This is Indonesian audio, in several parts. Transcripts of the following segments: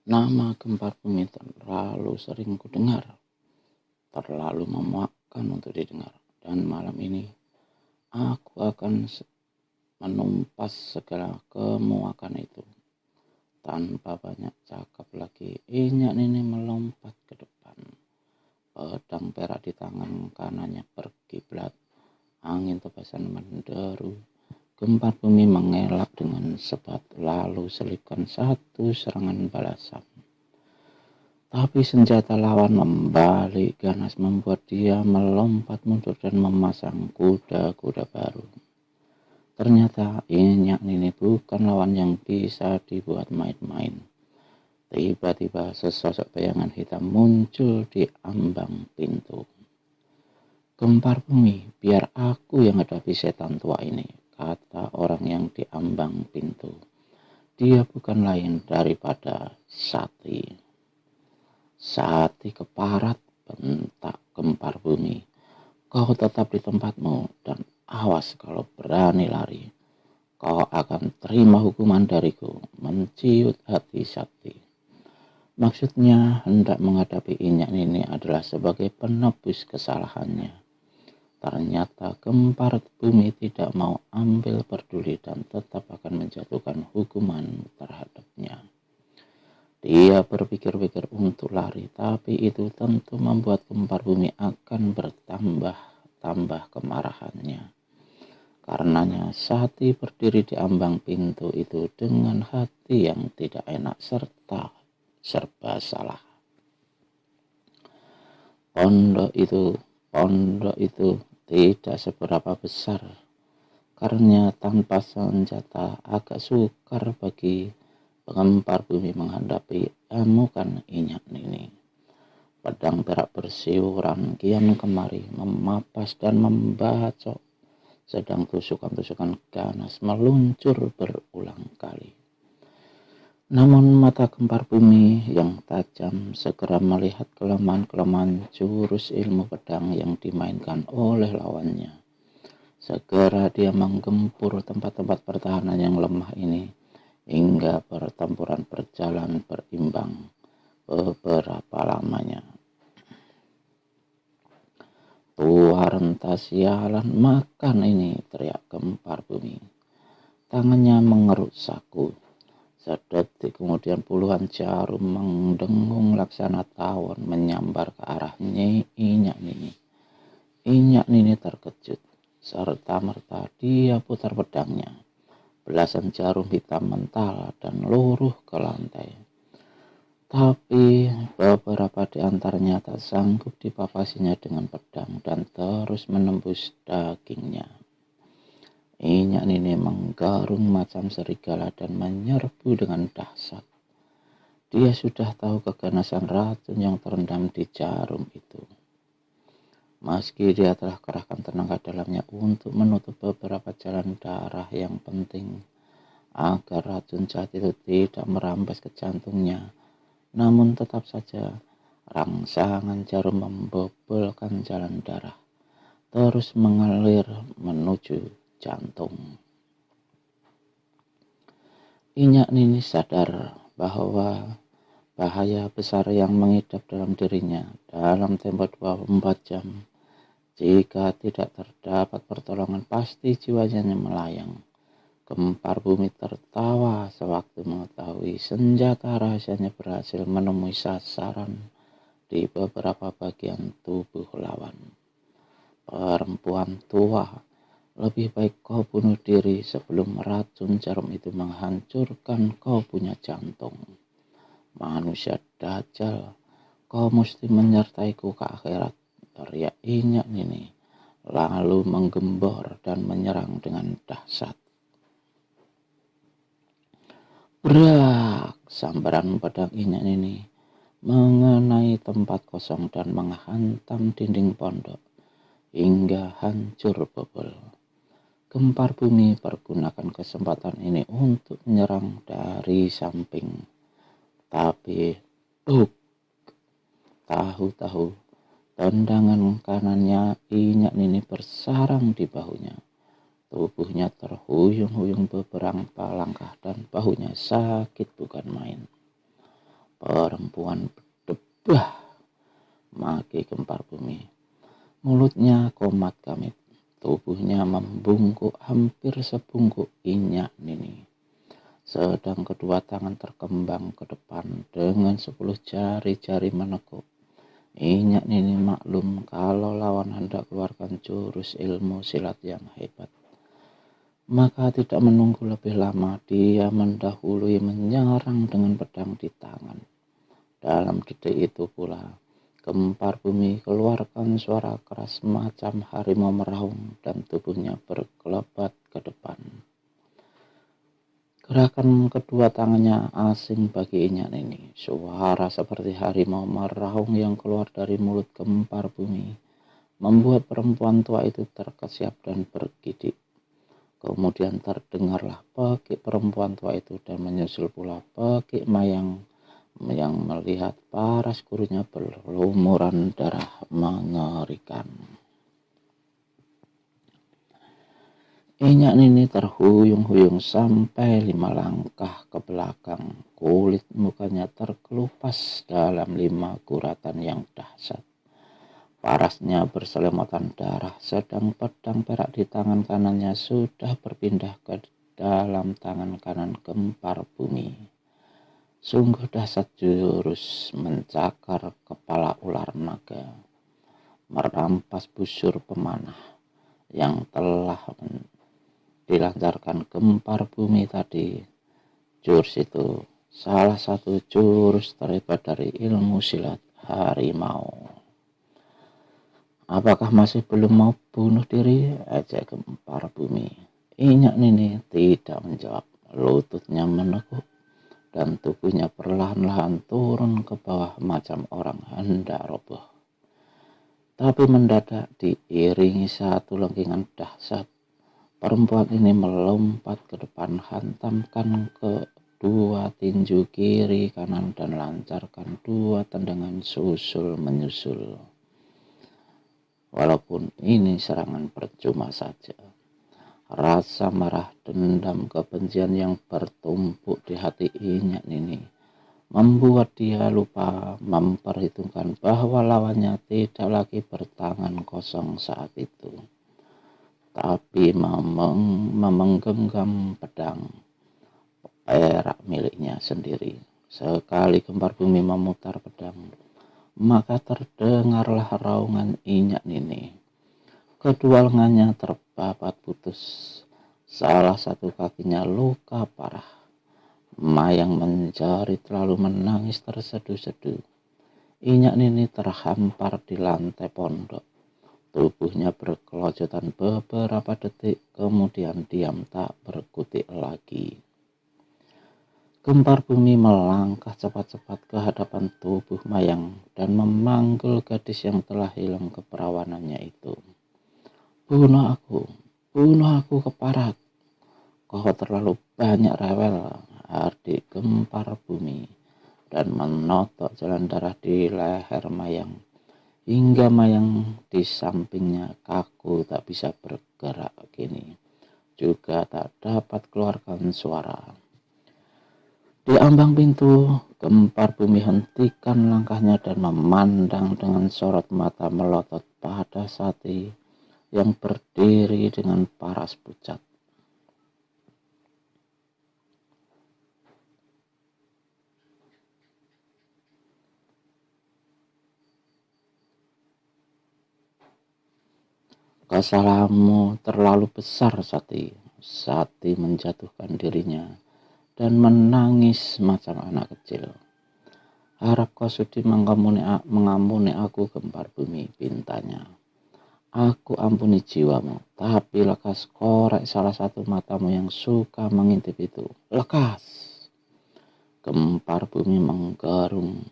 Nama gempar bumi terlalu sering kudengar, terlalu memuakkan untuk didengar. Dan malam ini aku akan menumpas segala kemuakan itu. Tanpa banyak cakap lagi, Inyak Nini melompat ke depan. Pedang perak di tangan kanannya berkiblat. Angin tebasan menderu. Gempar bumi mengelak dengan sebat, lalu selipkan satu serangan balasan. Tapi senjata lawan membalik ganas, membuat dia melompat mundur dan memasang kuda-kuda baru. Ternyata Inyak Nini bukan lawan yang bisa dibuat main-main. Tiba-tiba sesosok bayangan hitam muncul di ambang pintu. Gempar bumi, biar aku yang hadapi setan tua ini, kata orang yang di ambang pintu. Dia bukan lain daripada Sati. Sati keparat, bentak gempar bumi. Kau tetap di tempatmu dan awas kalau berani lari. Kau akan terima hukuman dariku, menciut hati Sati. Maksudnya hendak menghadapi Inyak Nini adalah sebagai penebus kesalahannya. Ternyata gempar bumi tidak mau ambil peduli dan tetap akan menjatuhkan hukuman terhadapnya. Dia berpikir-pikir untuk lari, tapi itu tentu membuat gempar bumi akan bertambah kemarahannya. Karenanya Sati berdiri di ambang pintu itu dengan hati yang tidak enak serta serba salah. Pondok itu tidak seberapa besar, karena tanpa senjata agak sukar bagi gempar bumi menghadapi amukan Inyak Nini. Pedang perak bersiuran kian kemari, memapas dan membacok, sedang tusukan-tusukan ganas meluncur berulang kali. Namun mata gempar bumi yang tajam segera melihat kelemahan-kelemahan jurus ilmu pedang yang dimainkan oleh lawannya. Segera dia menggempur tempat-tempat pertahanan yang lemah ini, hingga pertempuran berjalan berimbang beberapa lamanya. Tua renta sialan makan ini, teriak gempar bumi. Tangannya mengerut saku. Sedetik kemudian puluhan jarum mendengung laksana tawon menyambar ke arah Inyak Nini. Inyak Nini terkejut. Serta-merta dia putar pedangnya. Belasan jarum hitam mental dan luruh ke lantai. Tapi beberapa di antaranya tak sanggup dipapasinya dengan pedang dan terus menembus dagingnya. Inyak Nini menggarung macam serigala dan menyerbu dengan dahsyat. Dia sudah tahu keganasan racun yang terendam di jarum itu. Meski dia telah kerahkan tenaga dalamnya untuk menutup beberapa jalan darah yang penting agar racun jahat itu tidak merampas ke jantungnya, namun tetap saja rangsangan jarum membobolkan jalan darah, terus mengalir menuju jantung. Inyak Nini sadar bahwa bahaya besar yang mengidap dalam dirinya dalam tempo 24 jam. Jika tidak terdapat pertolongan, pasti jiwanya melayang. Gempar bumi tertawa sewaktu mengetahui senjata rahasianya berhasil menemui sasaran di beberapa bagian tubuh lawan. Perempuan tua, lebih baik kau bunuh diri sebelum racun jarum itu menghancurkan kau punya jantung. Manusia dajjal, kau mesti menyertaiku ke akhirat, teriak Inyak Nini, lalu menggembor dan menyerang dengan dahsyat. Brak! Sambaran pedang Inyak Nini mengenai tempat kosong dan menghantam dinding pondok hingga hancur bobol. Gempar bumi pergunakan kesempatan ini untuk menyerang dari samping. Tapi tahu-tahu tendangan kanannya Inyak Nini bersarang di bahunya. Tubuhnya terhuyung-huyung beberapa langkah dan bahunya sakit bukan main. perempuan berdebah maki gempar bumi. Mulutnya komat kamit, tubuhnya membungkuk hampir sebungkuk Inyak Nini. Sedang kedua tangan terkembang ke depan dengan 10 jari-jari menekuk. Inyak Nini maklum kalau lawan hendak keluarkan jurus ilmu silat yang hebat. Maka tidak menunggu lebih lama, dia mendahului menyerang dengan pedang di tangan. Dalam detik itu pula, gempar bumi keluarkan suara keras macam harimau meraung dan tubuhnya berkelebat ke depan. Gerakan kedua tangannya asing bagi Inyak Nini. Suara seperti harimau meraung yang keluar dari mulut gempar bumi membuat perempuan tua itu terkesiap dan bergidik. Kemudian terdengarlah pekik perempuan tua itu dan menyusul pula pekik Mayang yang melihat paras gurunya berlumuran darah mengerikan. Inyak Nini terhuyung-huyung sampai 5 langkah ke belakang. Kulit mukanya terkelupas dalam 5 guratan yang dahsyat. Parasnya berselimutan darah, sedang pedang perak di tangan kanannya sudah berpindah ke dalam tangan kanan gempar bumi. Sungguh dahsyat jurus mencakar kepala ular naga, merampas busur pemanah yang telah dilancarkan gempar bumi tadi. Jurus itu salah satu jurus terhebat dari ilmu silat harimau. Apakah masih belum mau bunuh diri? Ejek gempar bumi. Inyak Nini tidak menjawab. Lututnya menekuk dan tubuhnya perlahan-lahan turun ke bawah macam orang hendak roboh. Tapi mendadak diiringi satu lengkingan dahsyat. Perempuan ini melompat ke depan, hantamkan ke 2 tinju kiri kanan dan lancarkan 2 tendangan susul menyusul. Walaupun ini serangan percuma saja, rasa marah, dendam, kebencian yang bertumpuk di hati Inyak Nini membuat dia lupa memperhitungkan bahwa lawannya tidak lagi bertangan kosong saat itu, tapi menggenggam pedang perak miliknya sendiri. Sekali gempar bumi memutar pedang, maka terdengarlah raungan Inyak Nini. Kedua lengannya terbabat putus, salah satu kakinya luka parah. Mayang menjerit lalu menangis terseduh-seduh. Inyak Nini terhampar di lantai pondok. Tubuhnya berkelojotan beberapa detik, kemudian diam tak berkutik lagi. Gempar bumi melangkah cepat-cepat ke hadapan tubuh Mayang dan memanggil gadis yang telah hilang keperawanannya itu. Bunuh aku keparat. Kau terlalu banyak rewel, adik gempar bumi, dan menotok jalan darah di leher Mayang, hingga Mayang di sampingnya kaku tak bisa bergerak kini, juga tak dapat keluarkan suara. Di ambang pintu, gempar bumi hentikan langkahnya dan memandang dengan sorot mata melotot pada Sati yang berdiri dengan paras pucat. Kesalahanmu terlalu besar, Sati. Sati menjatuhkan dirinya dan menangis macam anak kecil. Harap kau sudi mengampuni aku, gempar bumi, pintanya. Aku ampuni jiwamu, tapi lekas korek salah satu matamu yang suka mengintip itu. Lekas! Gempar bumi menggerung.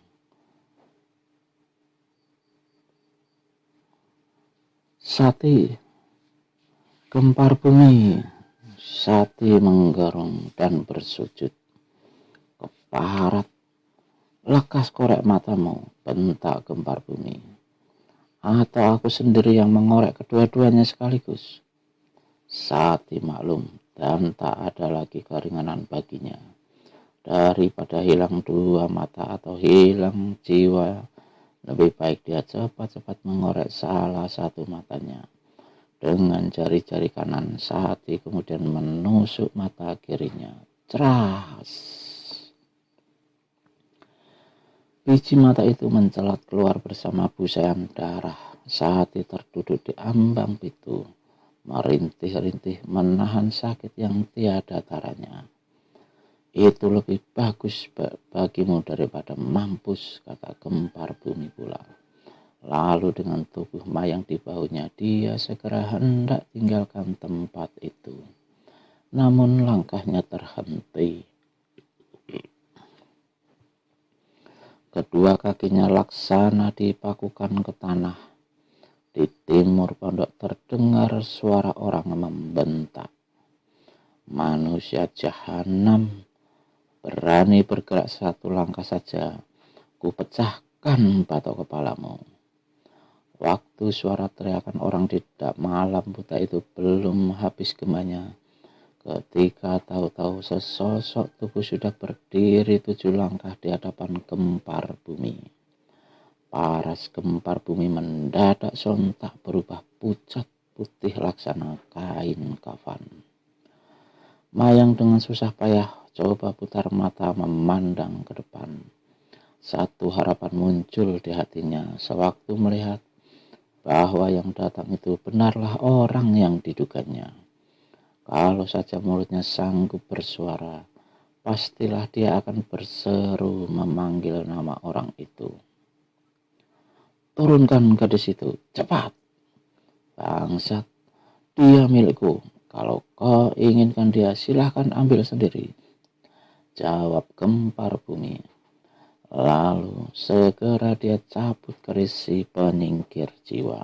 Sati, gempar bumi. Sati menggerung dan bersujud. Keparat, lekas korek matamu, bentak gempar bumi. Atau aku sendiri yang mengorek kedua-duanya sekaligus. Sati maklum dan tak ada lagi keringanan baginya. Daripada hilang dua mata atau hilang jiwa, lebih baik dia cepat-cepat mengorek salah satu matanya dengan jari-jari kanan Sati, kemudian menusuk mata kirinya. Ceras. Biji mata itu mencelat keluar bersama busayan darah. Sati terduduk di ambang pintu, merintih-rintih menahan sakit yang tiada taranya. Itu lebih bagus bagimu daripada mampus, kata Gempar Bumi pula. Lalu dengan tubuh mayang di bahunya, dia segera hendak tinggalkan tempat itu. Namun langkahnya terhenti. Kedua kakinya laksana dipakukan ke tanah. Di timur pondok terdengar suara orang membentak. Manusia jahanam, berani bergerak satu langkah saja, ku pecahkan batok kepalamu. Waktu suara teriakan orang di malam buta itu belum habis gemanya, ketika tahu-tahu sesosok tubuh sudah berdiri 7 langkah di hadapan Gempar Bumi. Paras Gempar Bumi mendadak sontak berubah pucat putih laksana kain kafan. Mayang dengan susah payah coba putar mata memandang ke depan. Satu harapan muncul di hatinya sewaktu melihat bahwa yang datang itu benarlah orang yang diduganya. Kalau saja mulutnya sanggup bersuara, pastilah dia akan berseru memanggil nama orang itu. Turunkan gadis itu, cepat! Bangsat, dia milikku. Kalau kau inginkan dia, silahkan ambil sendiri, jawab Gempar Bumi. Lalu segera dia cabut keris si penyingkir jiwa.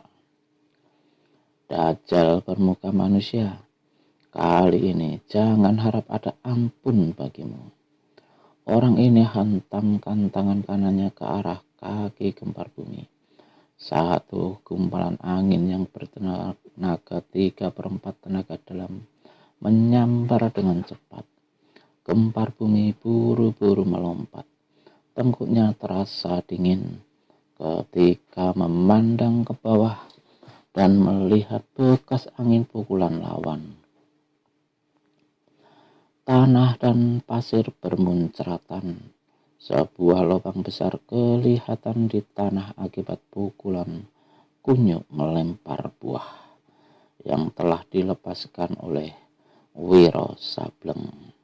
Dajjal bermuka manusia, kali ini jangan harap ada ampun bagimu. Orang ini hantamkan tangan kanannya ke arah kaki Gempar Bumi. Satu gumpalan angin yang bertenaga 3/4 tenaga dalam menyambar dengan cepat. Gempar Bumi buru-buru melompat. Tengkuknya terasa dingin ketika memandang ke bawah dan melihat bekas angin pukulan lawan. Tanah dan pasir bermunceratan. Sebuah lubang besar kelihatan di tanah akibat pukulan kunyuk melempar buah yang telah dilepaskan oleh Wiro Sableng.